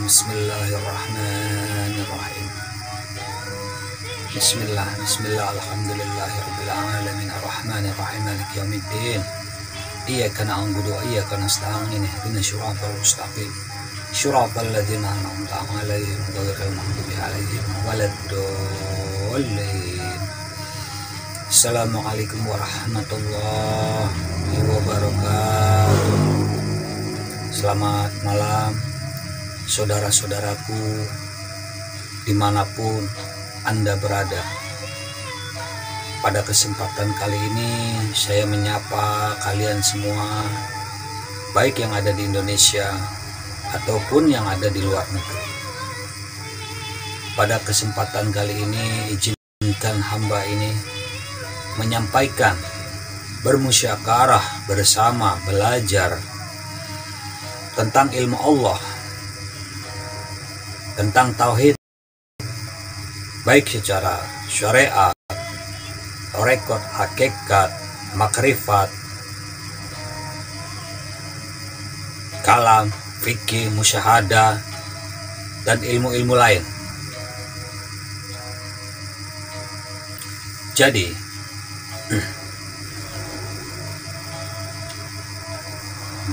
Bismillahirrahmanirrahim. Bismillah, alhamdulillahirabbil alamin, arrahmanirrahim, maliki yaumiddin. Iyyaka na'budu wa iyyaka nasta'in, ihdinas siratal mustaqim. Siratal ladzina an'amta 'alaihim ghairil maghdubi 'alaihim waladdallin. Assalamualaikum warahmatullahi wabarakatuh. Selamat malam saudara-saudaraku dimanapun Anda berada. Pada kesempatan kali ini saya menyapa kalian semua, baik yang ada di Indonesia ataupun yang ada di luar negeri. Pada kesempatan kali ini izinkan hamba ini menyampaikan, bermusyawarah bersama, belajar tentang ilmu Allah, tentang tauhid, baik secara syariat, rekod, hakikat, makrifat, kalam, fikih, musyahadah, dan ilmu-ilmu lain.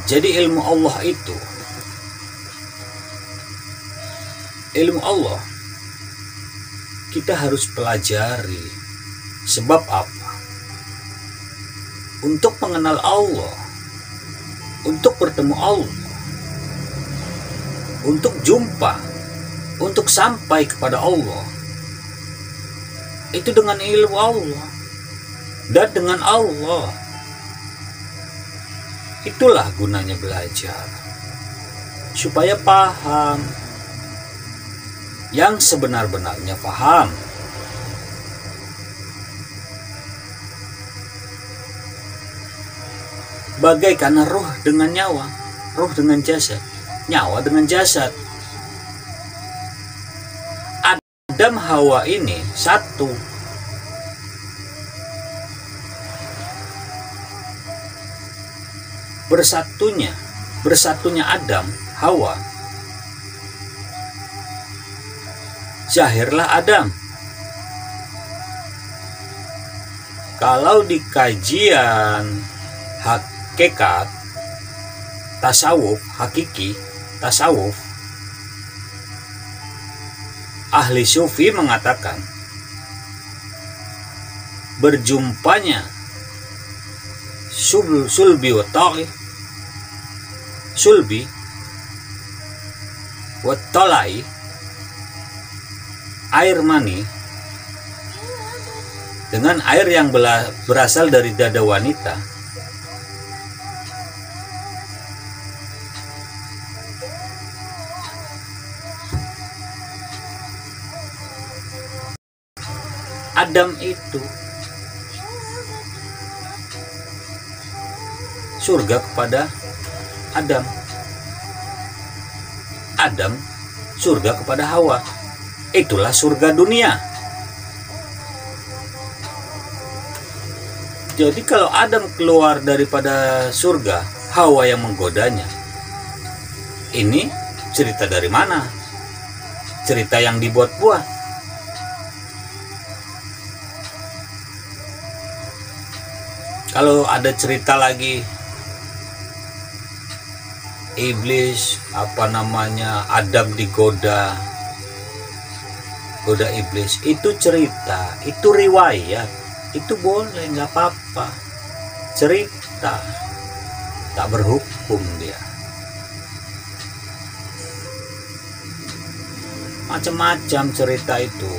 Jadi ilmu Allah itu, ilmu Allah kita harus pelajari. Sebab apa? Untuk mengenal Allah, untuk bertemu Allah, untuk jumpa, untuk sampai kepada Allah, itu dengan ilmu Allah dan dengan Allah. Itulah gunanya belajar, supaya paham, yang sebenar-benarnya paham. Bagaikan roh dengan nyawa, roh dengan jasad, nyawa dengan jasad. Adam Hawa ini satu. Bersatunya Adam, Hawa, zahirlah Adam. Kalau di kajian hakikat, tasawuf, hakiki, tasawuf, ahli sufi mengatakan berjumpanya sulbi wa talai, sulbi wa talai, air mani dengan air yang berasal dari dada wanita, Adam itu surga kepada Adam, Adam surga kepada Hawa. Itulah surga dunia. Jadi kalau Adam keluar daripada surga, Hawa yang menggodanya. Ini cerita dari mana? Cerita yang dibuat-buat. Kalau ada cerita lagi iblis, Adam digoda, goda iblis, itu cerita, itu riwayat, itu boleh, nggak apa-apa, cerita, tak berhukum dia. Macam-macam cerita itu.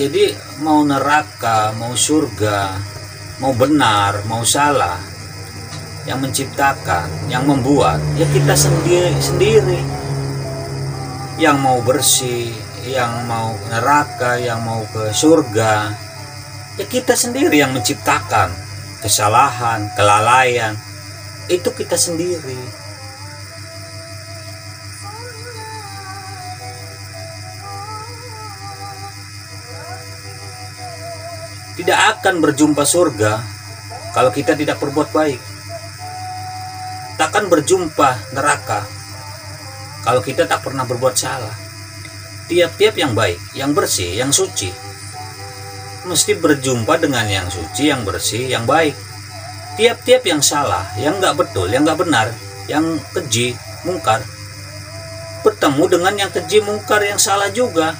Jadi mau neraka, mau surga, mau benar, mau salah, yang menciptakan, yang membuat, ya kita sendiri. Yang mau bersih, yang mau neraka, yang mau ke surga, ya kita sendiri yang menciptakan. Kesalahan, kelalaian, itu kita sendiri. Tidak akan berjumpa surga kalau kita tidak berbuat baik. Takkan berjumpa neraka kalau kita tak pernah berbuat salah. Tiap-tiap yang baik, yang bersih, yang suci, mesti berjumpa dengan yang suci, yang bersih, yang baik. Tiap-tiap yang salah, yang nggak betul, yang nggak benar, yang keji, mungkar, bertemu dengan yang keji, mungkar, yang salah juga.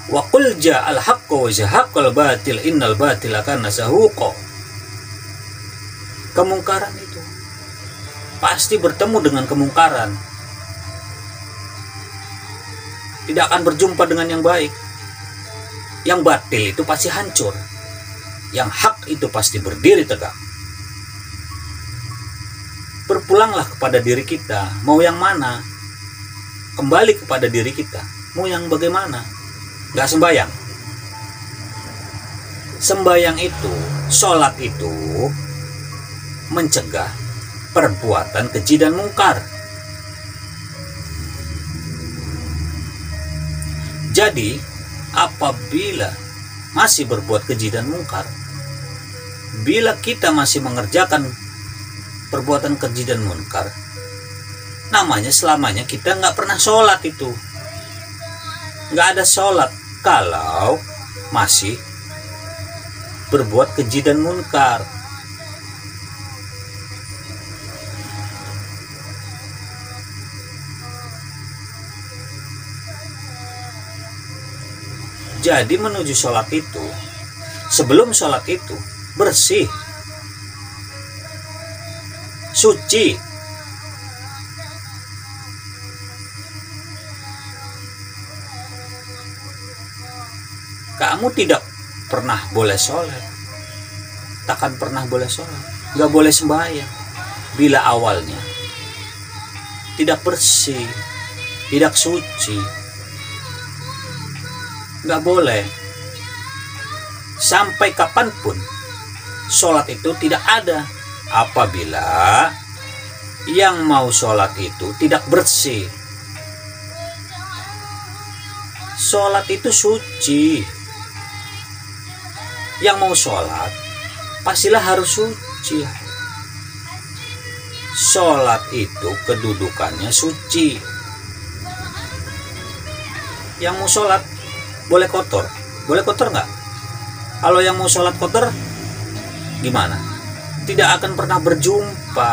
Wa qul ja'al haqqu wa zahaqal batil innal batila kana zahuqa. Kemungkaran itu pasti bertemu dengan kemungkaran. Tidak akan berjumpa dengan yang baik. Yang batil itu pasti hancur. Yang hak itu pasti berdiri tegak. Berpulanglah kepada diri kita. Mau yang mana? Kembali kepada diri kita. Mau yang bagaimana? Gak sembahyang. Sembahyang itu, sholat itu mencegah perbuatan keji dan mungkar. Jadi apabila masih berbuat keji dan mungkar, bila kita masih mengerjakan perbuatan keji dan mungkar, namanya selamanya kita nggak pernah sholat itu. Nggak ada sholat kalau masih berbuat keji dan munkar. Jadi menuju sholat itu, sebelum sholat itu bersih, suci. Kamu tidak pernah boleh sholat, takkan pernah boleh sholat, nggak boleh sembahyang bila awalnya tidak bersih, tidak suci. Nggak boleh. Sampai kapanpun sholat itu tidak ada apabila yang mau sholat itu tidak bersih. Sholat itu suci. Yang mau sholat pastilah harus suci. Sholat itu kedudukannya suci. Yang mau sholat boleh kotor. Boleh kotor nggak? Kalau yang mau sholat kotor gimana? Tidak akan pernah berjumpa.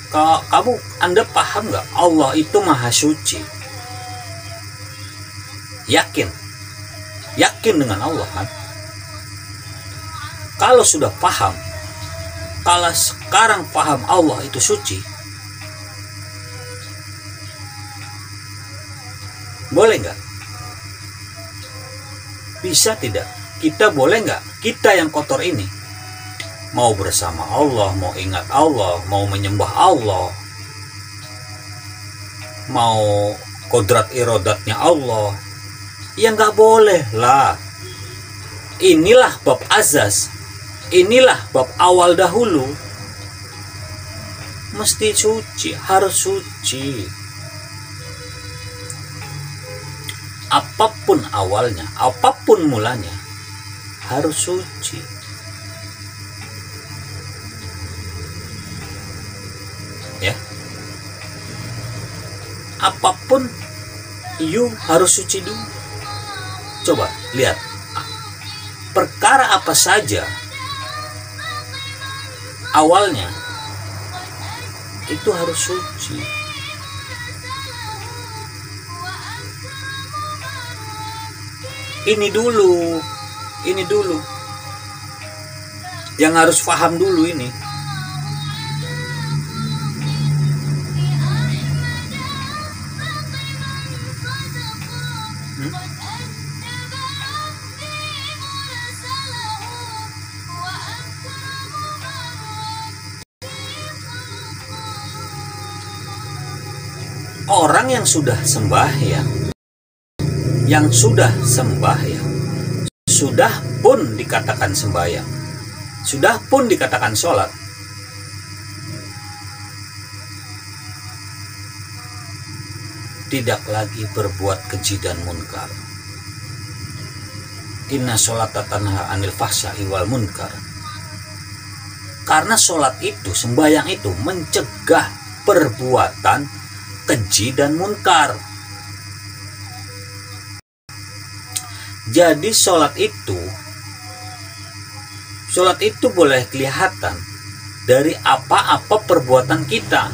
Kalau Anda paham nggak? Allah itu maha suci. Yakin dengan Allah kan? Kalau sudah paham, kalau sekarang paham Allah itu suci, boleh nggak? Bisa tidak? Kita boleh nggak? Kita yang kotor ini mau bersama Allah, mau ingat Allah, mau menyembah Allah, mau kodrat irodatnya Allah, ya nggak boleh lah. Inilah bab azas, inilah bab awal dahulu. Mesti suci, harus suci. Apapun awalnya, apapun mulanya, harus suci. Ya, apapun you harus suci dulu. Coba lihat, perkara apa saja awalnya itu harus suci. Ini dulu yang harus paham dulu ini. orang yang sudah sembahyang, sudah pun dikatakan sembahyang, sudah pun dikatakan sholat, tidak lagi berbuat keji dan munkar. Inna sholata tanha anil fahsya'i wal munkar. Karena sholat itu, sembahyang itu mencegah perbuatan keji dan munkar. Jadi sholat itu boleh kelihatan dari apa-apa perbuatan kita,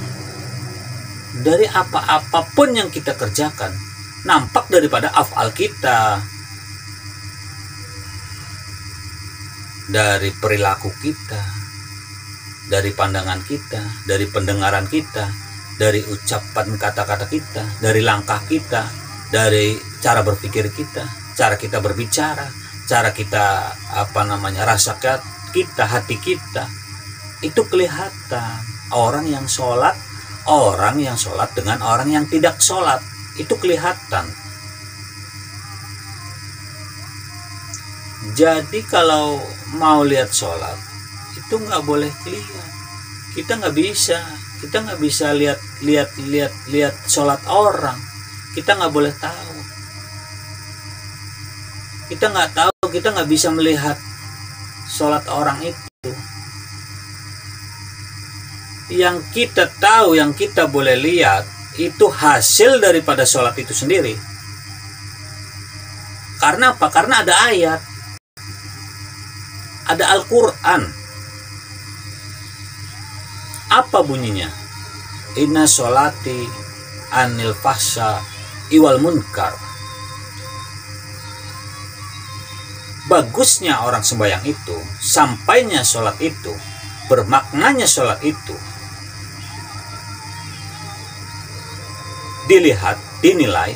dari apa-apapun yang kita kerjakan, nampak daripada af'al kita, dari perilaku kita, dari pandangan kita, dari pendengaran kita, dari ucapan kata-kata kita, dari langkah kita, dari cara berpikir kita, cara kita berbicara, cara kita rasa kita, hati kita. Itu kelihatan orang yang sholat dengan orang yang tidak sholat, itu kelihatan. Jadi kalau mau lihat sholat itu nggak boleh kelihatan. Kita nggak bisa lihat sholat orang. Kita nggak boleh tahu. Kita nggak bisa melihat sholat orang itu. Yang kita tahu, yang kita boleh lihat itu hasil daripada sholat itu sendiri. Karena apa? Karena ada ayat, ada Al-Quran. Apa bunyinya? Inna sholati anil fahsya iwal munkar. Bagusnya orang sembahyang itu, sampainya sholat itu, bermaknanya sholat itu dinilai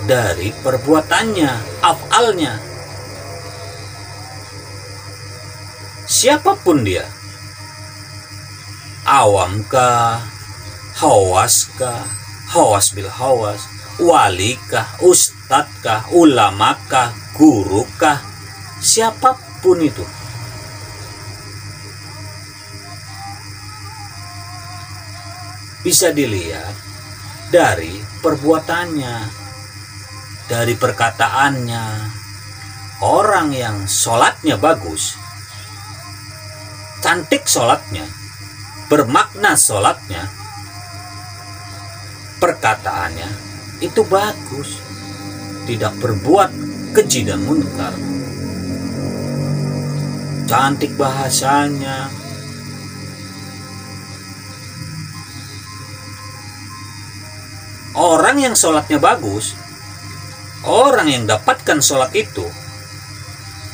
dari perbuatannya, af'alnya. Siapapun dia, awam kah, hawas kah, hawas bil hawas, wali kah, ustadz kah, ulama kah, guru kah, siapapun itu, bisa dilihat dari perbuatannya, dari perkataannya. Orang yang sholatnya bagus, cantik sholatnya, bermakna sholatnya, perkataannya itu bagus, tidak berbuat keji dan munkar, cantik bahasanya, orang yang sholatnya bagus, orang yang dapatkan sholat itu,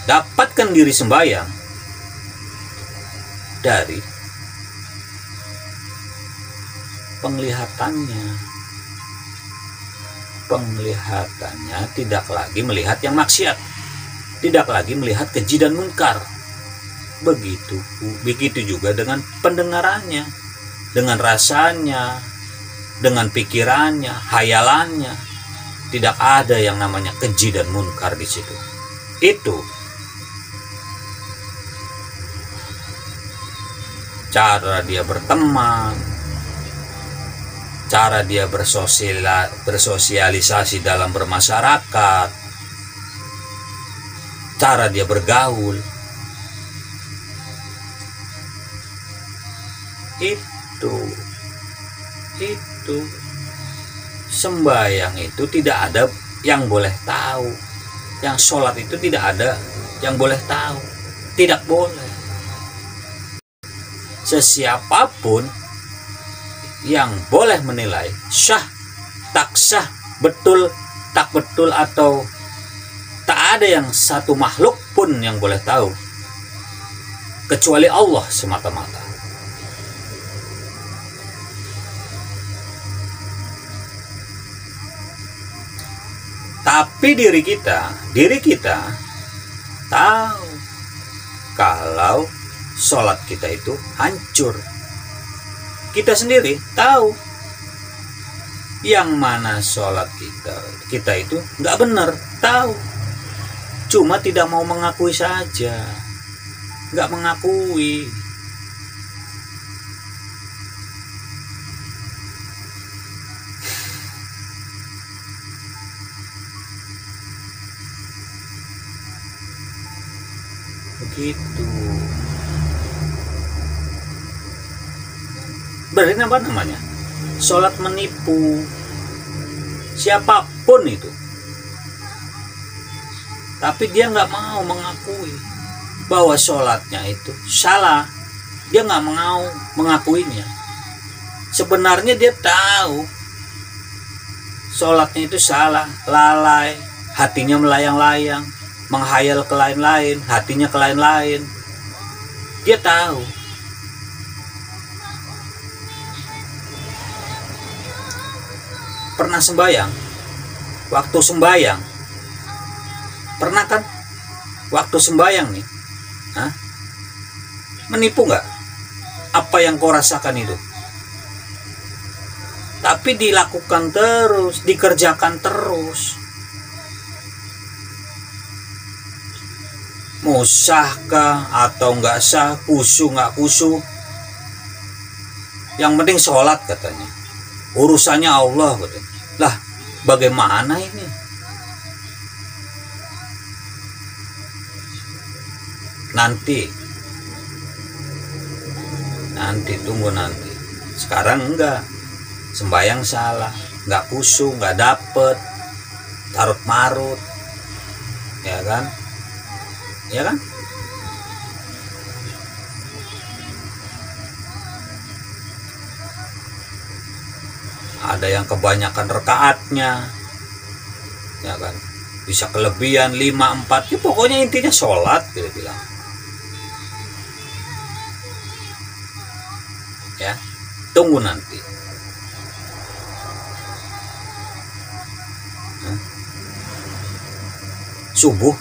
dapatkan diri sembahyang dari penglihatannya tidak lagi melihat yang maksiat, tidak lagi melihat keji dan munkar. Begitu juga dengan pendengarannya, dengan rasanya, dengan pikirannya, hayalannya. Tidak ada yang namanya keji dan munkar di situ. Itu cara dia berteman, cara dia bersosialisasi dalam bermasyarakat, cara dia bergaul. Itu sembahyang itu tidak ada yang boleh tahu, yang sholat itu tidak ada yang boleh tahu, tidak boleh. Sesiapapun yang boleh menilai syah, tak syah, betul, tak betul, atau tak ada yang satu makhluk pun yang boleh tahu kecuali Allah semata-mata. Tapi diri kita tahu kalau sholat kita itu hancur. Kita sendiri tahu Yang mana sholat kita itu nggak benar, tahu, cuma tidak mau mengakui saja, nggak mengakui. Begitu. Berarti apa namanya? Sholat menipu siapapun itu. Tapi dia nggak mau mengakui bahwa sholatnya itu salah. Dia nggak mau mengakuinya. Sebenarnya dia tahu sholatnya itu salah, lalai, hatinya melayang-layang, menghayal ke lain-lain, hatinya ke lain-lain. Dia tahu. Pernah sembahyang? Waktu sembahyang, pernah kan? Waktu sembahyang nih, menipu nggak? Apa yang kau rasakan itu? Tapi dilakukan terus, dikerjakan terus. Mau sah kah atau nggak sah, khusyuk nggak khusyuk, yang penting sholat katanya. Urusannya Allah katanya. Lah, bagaimana ini? Nanti tunggu nanti. Sekarang enggak. Sembayang salah, nggak khusyuk, nggak dapet, tarut marut, ya kan? Ya kan? Ada yang kebanyakan rakaatnya, ya kan? Bisa kelebihan 5, 4, ya pokoknya intinya sholat, dia bilang. Ya, tunggu nanti. Subuh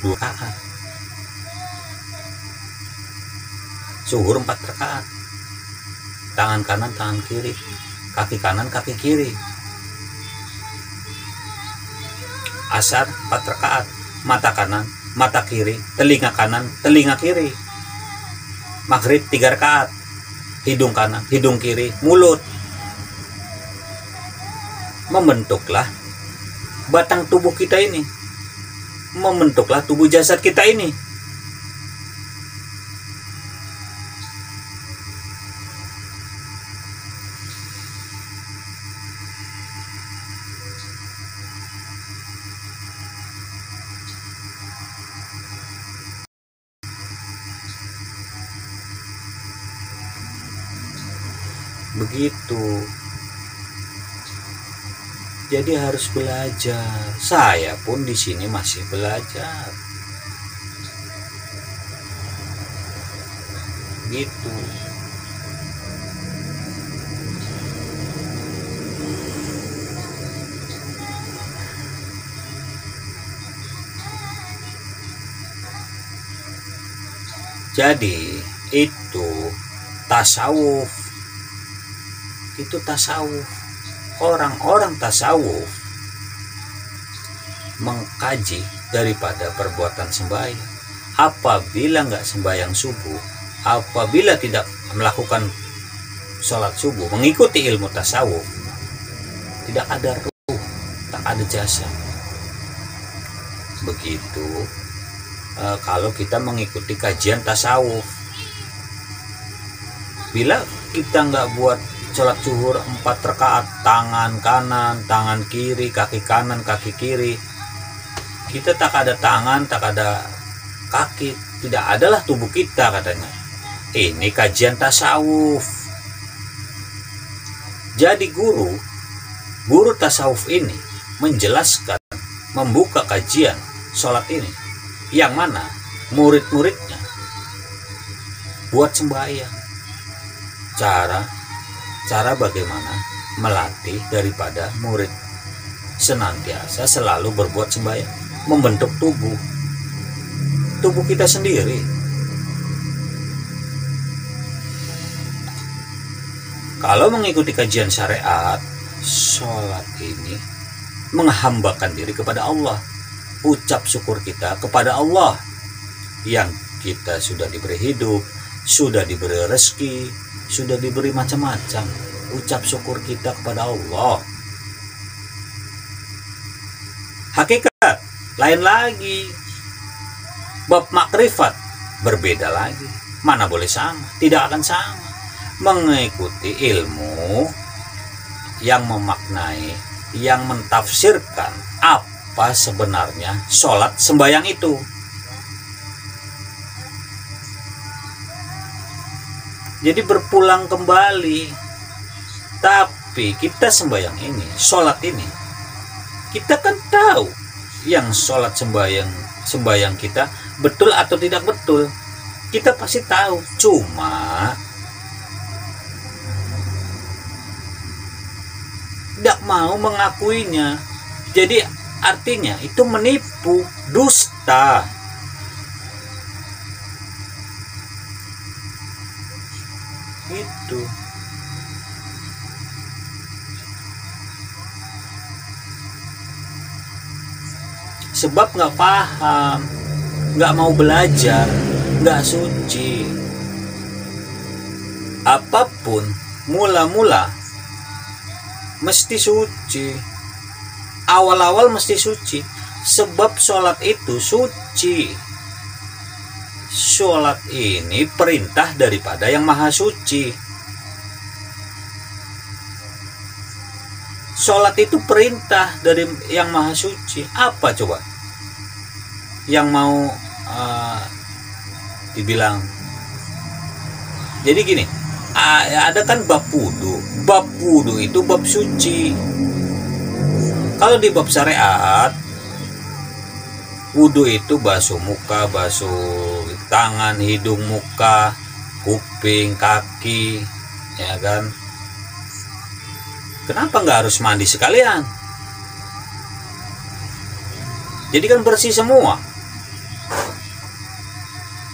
2 rakaat, zuhur 4 rakaat, tangan kanan tangan kiri, kaki kanan kaki kiri. Asar 4 rakaat, mata kanan mata kiri, telinga kanan telinga kiri. Maghrib 3 rakaat, hidung kanan hidung kiri, mulut. Membentuklah batang tubuh kita ini, membentuklah tubuh jasad kita ini. Begitu. Jadi harus belajar. Saya pun di sini masih belajar. Gitu. Jadi itu tasawuf. Itu tasawuf. Orang-orang tasawuf mengkaji daripada perbuatan sembahyang. Apabila nggak sembahyang subuh, apabila tidak melakukan sholat subuh, mengikuti ilmu tasawuf, tidak ada ruh, tak ada jasa. Begitu kalau kita mengikuti kajian tasawuf. Bila kita nggak buat sholat zuhur 4 rakaat, tangan kanan tangan kiri, kaki kanan kaki kiri, kita tak ada tangan tak ada kaki, tidak adalah tubuh kita katanya. Ini kajian tasawuf. Jadi guru tasawuf ini menjelaskan, membuka kajian sholat ini, yang mana murid-muridnya buat sembahyang. Cara bagaimana melatih daripada murid senantiasa selalu berbuat sembahyang, membentuk tubuh kita sendiri. Kalau mengikuti kajian syariat, sholat ini menghambakan diri kepada Allah, ucap syukur kita kepada Allah yang kita sudah diberi hidup, sudah diberi rezeki, sudah diberi macam-macam. Ucap syukur kita kepada Allah. Hakikat lain lagi, bab makrifat berbeda lagi. Mana boleh sama, tidak akan sama. Mengikuti ilmu yang memaknai, yang mentafsirkan apa sebenarnya sholat sembahyang itu. Jadi berpulang kembali. Tapi kita sembahyang ini, sholat ini, kita kan tahu yang sholat sembahyang kita betul atau tidak betul. Kita pasti tahu, cuma tidak mau mengakuinya. Jadi artinya itu menipu, dusta. Itu sebab nggak paham, nggak mau belajar, nggak suci. Apapun mula-mula mesti suci, awal-awal mesti suci, sebab sholat itu suci. Sholat ini perintah daripada yang maha suci. Sholat itu perintah dari yang maha suci. Apa coba yang mau dibilang? Jadi gini, ada kan bab wudu. Bab wudu itu bab suci. Kalau di bab syariat, wudu itu basuh muka, basuh tangan, hidung, muka, kuping, kaki, ya kan? Kenapa nggak harus mandi sekalian? Jadi kan bersih semua.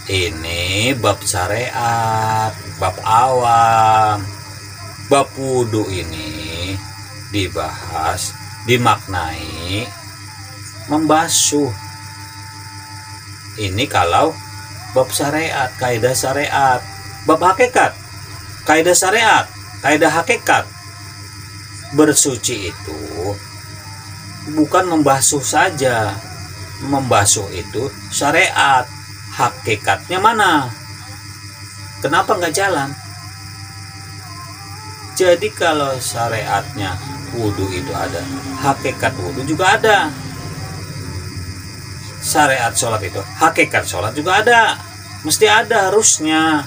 Ini bab syariat, bab awam. Bab wudu ini dibahas, dimaknai membasuh. Ini kalau bab syariat, kaidah syariat. Bab hakikat, kaidah syariat, kaidah hakikat. Bersuci itu bukan membasuh saja. Membasuh itu syariat. Hakikatnya mana? Kenapa nggak jalan? Jadi kalau syariatnya wudu itu ada, hakikat wudu juga ada. Syariat sholat itu, hakikat sholat juga ada. Mesti ada harusnya.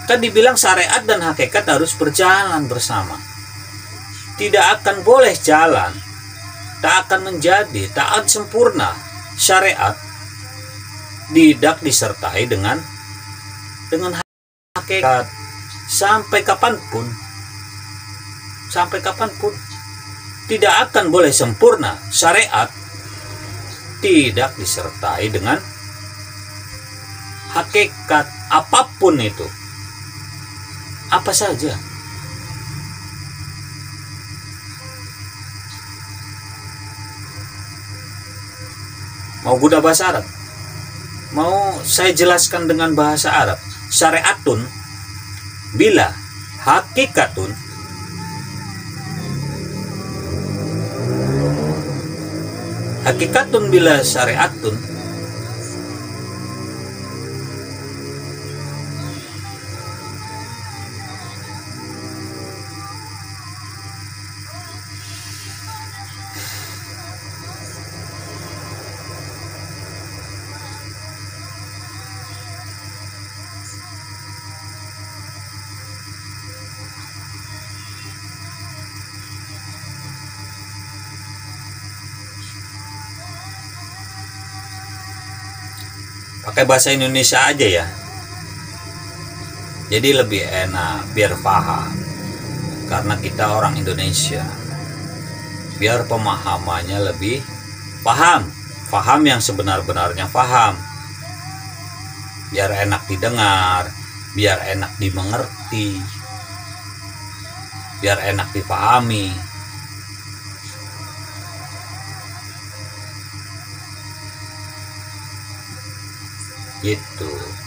Kan dibilang syariat dan hakikat harus berjalan bersama. Tidak akan boleh jalan, tak akan menjadi, tak akan sempurna syariat tidak disertai dengan hakikat. Sampai kapanpun tidak akan boleh sempurna syariat tidak disertai dengan hakikat, apapun itu, apa saja. Mau guna bahasa Arab, mau saya jelaskan dengan bahasa Arab. Syariatun bila hakikatun, hakikatun bila syariatun. Pakai bahasa Indonesia aja ya, jadi lebih enak, biar paham. Karena kita orang Indonesia, biar pemahamannya lebih paham yang sebenar-benarnya paham, biar enak didengar, biar enak dimengerti. biar enak dipahami gitu.